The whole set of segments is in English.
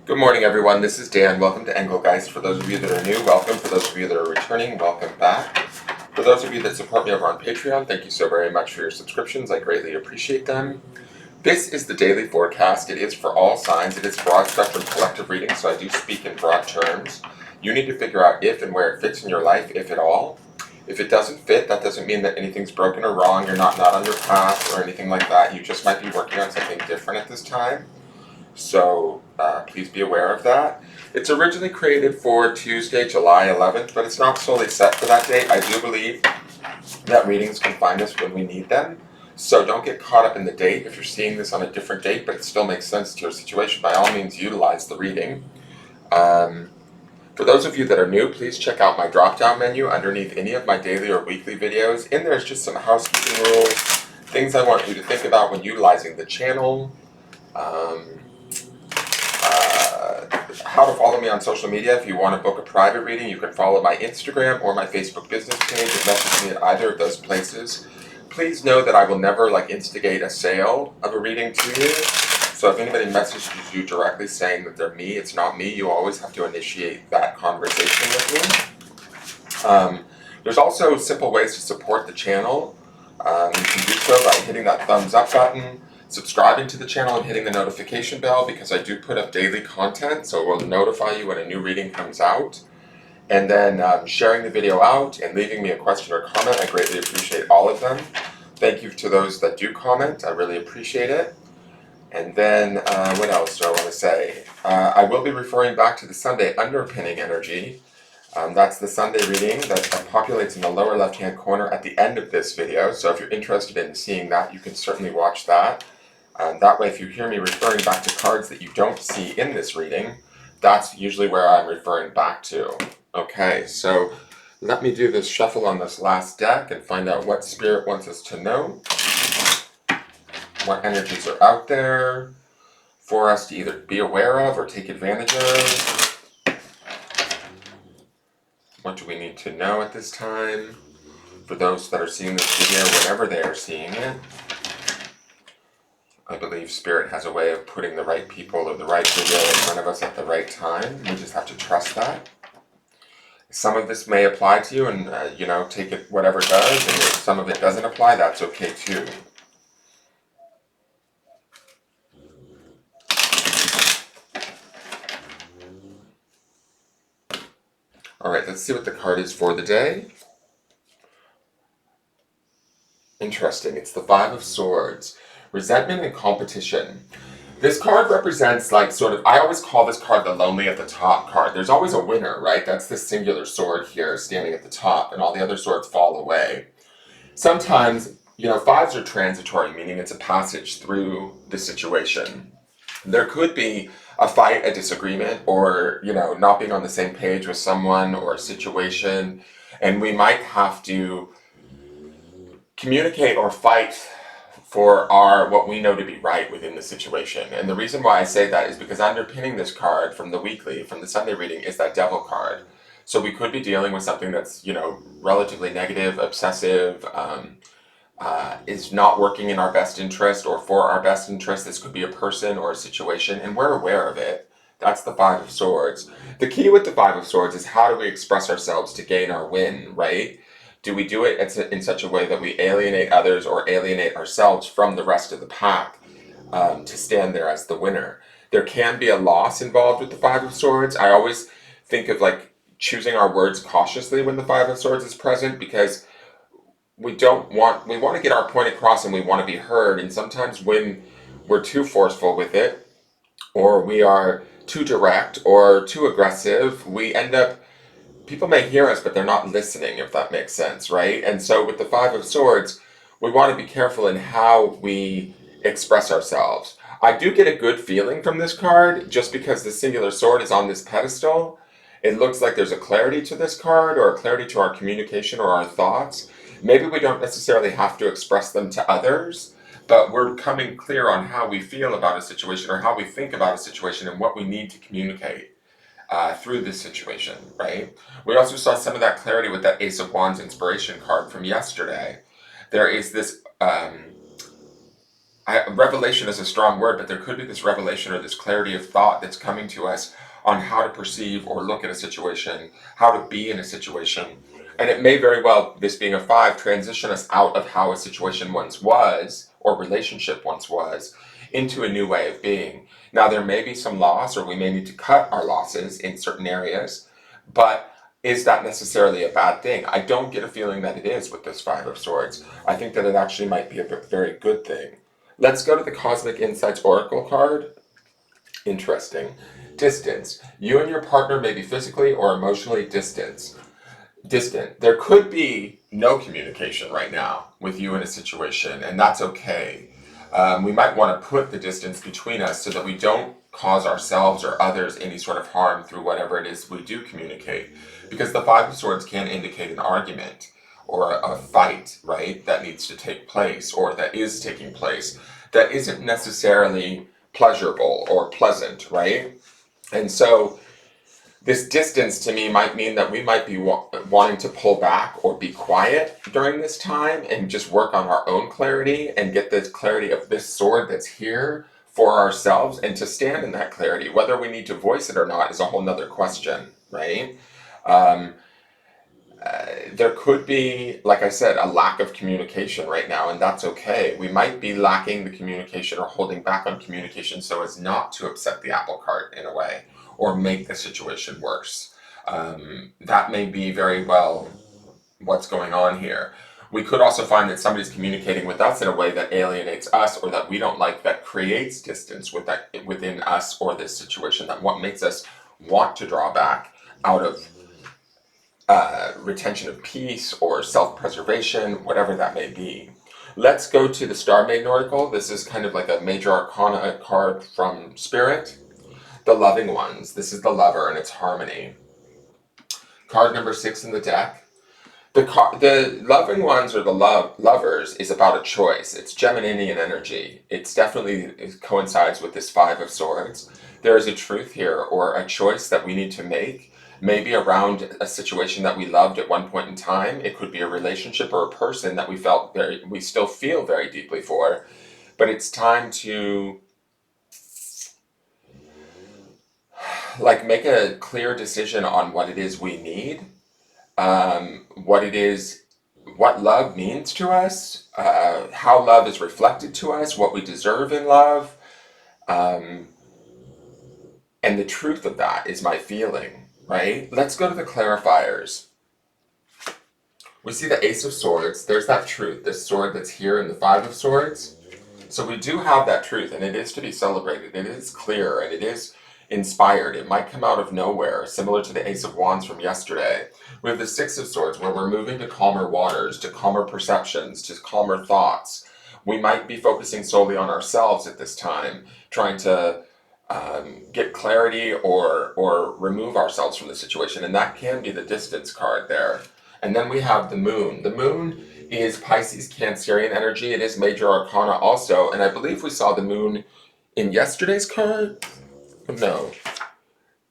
Good morning, everyone. This is Dan. Welcome to Engelgeist. For those of you that are new, welcome. For those of you that are returning, welcome back. For those of you that support me over on Patreon, thank you so very much for your subscriptions. I greatly appreciate them. This is the daily forecast. It is for all signs. It is broad spectrum collective reading, so I do speak in broad terms. You need to figure out if and where it fits in your life, if at all. If it doesn't fit, that doesn't mean that anything's broken or wrong. You're not on your path or anything like that. You just might be working on something different at this time. So please be aware of that. It's originally created for Tuesday, July 11th, but it's not solely set for that date. I do believe that readings can find us when we need them. So don't get caught up in the date. If you're seeing this on a different date, but it still makes sense to your situation, by all means utilize the reading. For those of you that are new, please check out my drop-down menu underneath any of my daily or weekly videos. In there's just some housekeeping rules, things I want you to think about when utilizing the channel. How to follow me on social media. If you want to book a private reading, you can follow my Instagram or my Facebook business page and message me at either of those places. Please know that I will never instigate a sale of a reading to you. So if anybody messages you directly saying that they're me, it's not me. You always have to initiate that conversation with me. There's also simple ways to support the channel. You can do so by hitting that thumbs up button, subscribing to the channel, and hitting the notification bell, because I do put up daily content, so it will notify you when a new reading comes out. And then sharing the video out and leaving me a question or comment. I greatly appreciate all of them. Thank you to those that do comment. I really appreciate it. And then what else do I want to say? I will be referring back to the Sunday underpinning energy. That's the Sunday reading that populates in the lower left-hand corner at the end of this video. So if you're interested in seeing that, you can certainly watch that. That way, if you hear me referring back to cards that you don't see in this reading, that's usually where I'm referring back to. Okay, so let me do this shuffle on this last deck and find out what Spirit wants us to know. What energies are out there for us to either be aware of or take advantage of. What do we need to know at this time for those that are seeing this video whenever they are seeing it? I believe Spirit has a way of putting the right people or the right video in front of us at the right time. We just have to trust that. Some of this may apply to you and, take it whatever it does. And if some of it doesn't apply, that's okay too. All right, let's see what the card is for the day. Interesting. It's the Five of Swords. Resentment and competition. This card represents I always call this card the lonely at the top card. There's always a winner, right? That's the singular sword here standing at the top, and all the other swords fall away. Sometimes, fives are transitory, meaning it's a passage through the situation. There could be a fight, a disagreement, or, not being on the same page with someone or a situation, and we might have to communicate or fight for what we know to be right within the situation. And the reason why I say that is because underpinning this card from the Sunday reading, is that Devil card. So we could be dealing with something that's, relatively negative, obsessive, is not working in our best interest or for our best interest. This could be a person or a situation, and we're aware of it. That's the Five of Swords. The key with the Five of Swords is, how do we express ourselves to gain our win, right? Do we do it in such a way that we alienate others or alienate ourselves from the rest of the pack to stand there as the winner? There can be a loss involved with the Five of Swords. I always think of choosing our words cautiously when the Five of Swords is present, because we want to get our point across and we want to be heard. And sometimes when we're too forceful with it, or we are too direct or too aggressive, we end up, people may hear us, but they're not listening, if that makes sense, right? And so with the Five of Swords, we want to be careful in how we express ourselves. I do get a good feeling from this card, just because the singular sword is on this pedestal. It looks like there's a clarity to this card, or a clarity to our communication or our thoughts. Maybe we don't necessarily have to express them to others, but we're coming clear on how we feel about a situation, or how we think about a situation, and what we need to communicate through this situation, right? We also saw some of that clarity with that Ace of Wands inspiration card from yesterday. There is this revelation is a strong word, but there could be this revelation or this clarity of thought that's coming to us on how to perceive or look at a situation, how to be in a situation. And it may very well, this being a 5, transition us out of how a situation once was or relationship once was into a new way of being. Now, there may be some loss, or we may need to cut our losses in certain areas, but is that necessarily a bad thing? I don't get a feeling that it is with this 5 of Swords. I think that it actually might be a very good thing. Let's go to the Cosmic Insights Oracle card. Interesting. Distance. You and your partner may be physically or emotionally distant. There could be no communication right now with you in a situation, and that's okay. We might want to put the distance between us so that we don't cause ourselves or others any sort of harm through whatever it is we do communicate. Because the 5 of Swords can indicate an argument or a fight, right, that needs to take place or that is taking place that isn't necessarily pleasurable or pleasant, right? And so this distance to me might mean that we might be wanting to pull back or be quiet during this time and just work on our own clarity and get the clarity of this sword that's here for ourselves and to stand in that clarity. Whether we need to voice it or not is a whole nother question, right? Um, there could be, like I said, a lack of communication right now, and that's okay. We might be lacking the communication or holding back on communication so as not to upset the apple cart in a way or make the situation worse. That may be very well what's going on here. We could also find that somebody's communicating with us in a way that alienates us or that we don't like, that creates distance within us or this situation, that what makes us want to draw back out of retention of peace or self-preservation, whatever that may be. Let's go to the Star Maiden Oracle. This is kind of like a major arcana card from Spirit. The Loving Ones. This is the lover and it's harmony. Card number 6 in the deck. The Loving Ones or the lovers is about a choice. It's Geminian energy. It coincides with this 5 of Swords. There is a truth here or a choice that we need to make. Maybe around a situation that we loved at one point in time. It could be a relationship or a person that we still feel very deeply for. But it's time to make a clear decision on what it is we need, what love means to us, how love is reflected to us, what we deserve in love, and the truth of that is my feeling, right? Let's go to the clarifiers. We see the Ace of Swords. There's that truth, this sword that's here in the 5 of Swords. So we do have that truth, and it is to be celebrated. It is clear, and it is inspired. It might come out of nowhere, similar to the Ace of Wands from yesterday. We have the 6 of Swords, where we're moving to calmer waters, to calmer perceptions, to calmer thoughts. We might be focusing solely on ourselves at this time, trying to get clarity or remove ourselves from the situation, and that can be the distance card there. And then we have the Moon. The Moon is Pisces Cancerian energy. It is major arcana also, and I believe we saw the Moon in yesterday's card. No,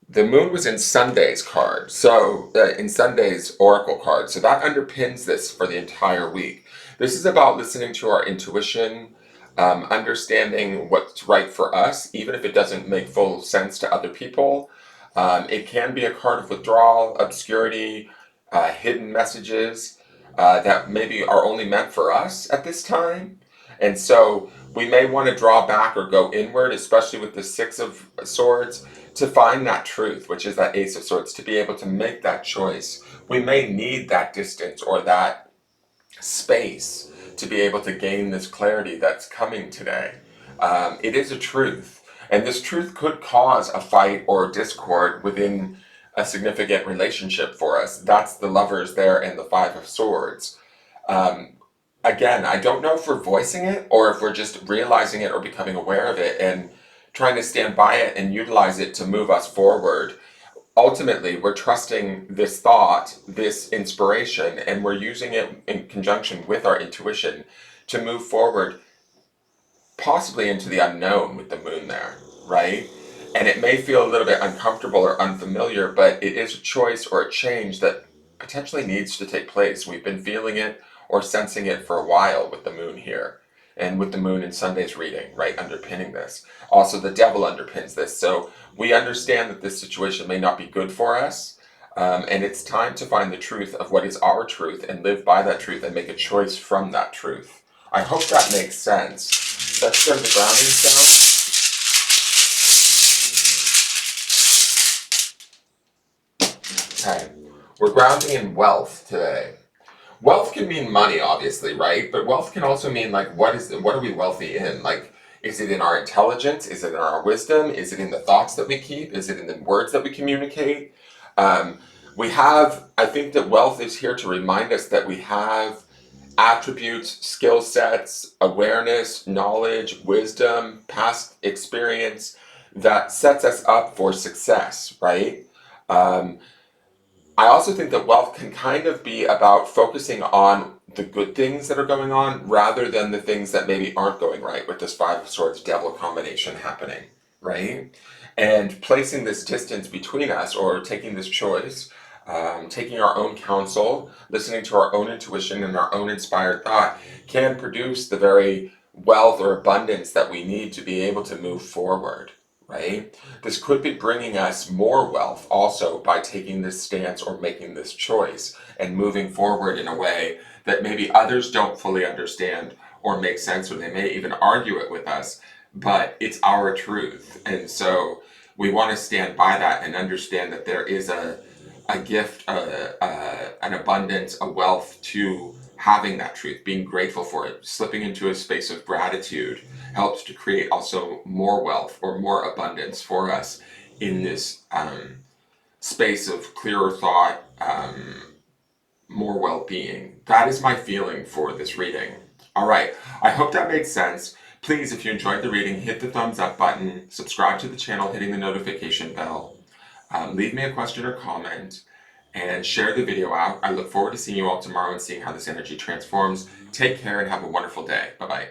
the Moon was in Sunday's card, so in Sunday's oracle card. So that underpins this for the entire week. This is about listening to our intuition, understanding what's right for us, even if it doesn't make full sense to other people. It can be a card of withdrawal, obscurity, hidden messages that maybe are only meant for us at this time. And so we may want to draw back or go inward, especially with the 6 of Swords, to find that truth, which is that Ace of Swords, to be able to make that choice. We may need that distance or that space to be able to gain this clarity that's coming today. It is a truth, and this truth could cause a fight or discord within a significant relationship for us. That's the Lovers there and the 5 of Swords. Again, I don't know if we're voicing it or if we're just realizing it or becoming aware of it and trying to stand by it and utilize it to move us forward. Ultimately, we're trusting this thought, this inspiration, and we're using it in conjunction with our intuition to move forward, possibly into the unknown with the Moon there, right? And it may feel a little bit uncomfortable or unfamiliar, but it is a choice or a change that potentially needs to take place. We've been feeling it or sensing it for a while with the Moon here. and with the moon in Sunday's reading, right, underpinning this. Also, the devil underpins this. So we understand that this situation may not be good for us, and it's time to find the truth of what is our truth and live by that truth and make a choice from that truth. I hope that makes sense. Let's start the grounding sound. Okay, we're grounding in wealth today. Wealth can mean money, obviously, right? But wealth can also mean like what are we wealthy in? Like, is it in our intelligence? Is it in our wisdom? Is it in the thoughts that we keep? Is it in the words that we communicate? Um, I think that wealth is here to remind us that we have attributes, skill sets, awareness, knowledge, wisdom, past experience that sets us up for success, right? Um, I also think that wealth can kind of be about focusing on the good things that are going on rather than the things that maybe aren't going right with this Five of Swords devil combination happening, right? And placing this distance between us or taking this choice, taking our own counsel, listening to our own intuition and our own inspired thought can produce the very wealth or abundance that we need to be able to move forward, right? This could be bringing us more wealth also by taking this stance or making this choice and moving forward in a way that maybe others don't fully understand or make sense, or they may even argue it with us, but it's our truth. And so we want to stand by that and understand that there is a gift, an abundance, a wealth to having that truth, being grateful for it, slipping into a space of gratitude helps to create also more wealth or more abundance for us in this space of clearer thought, more well-being. That is my feeling for this reading. All right, I hope that made sense. Please, if you enjoyed the reading, hit the thumbs up button, subscribe to the channel, hitting the notification bell, leave me a question or comment, and share the video out. I look forward to seeing you all tomorrow and seeing how this energy transforms. Take care and have a wonderful day. Bye-bye.